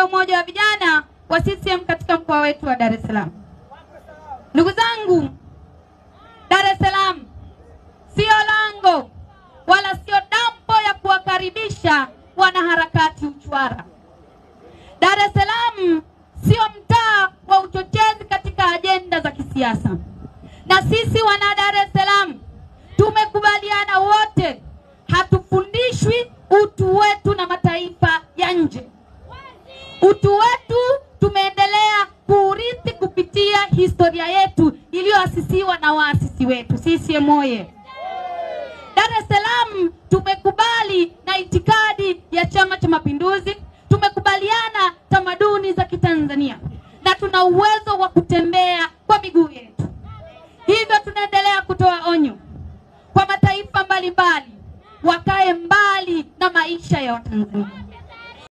ya umoja wa vijana wa CCM katika mkoa wetu wa Dar es Salaam. Ndugu zangu, Dar es Salaam sio lango wala sio dampo ya kuwakaribisha wanaharakati uchwara. Dar es Salaam sio mtaa wa uchochezi katika ajenda za kisiasa. Na sisi wana Dar es Salaam tumekubaliana wote, hatufundishwi utu wetu na mataifa ya nje. Utu wetu tumeendelea kuurithi kupitia historia yetu iliyoasisiwa na waasisi wetu. CCM oye! Dar es Salaam tumekubali na itikadi ya Chama cha Mapinduzi, tumekubaliana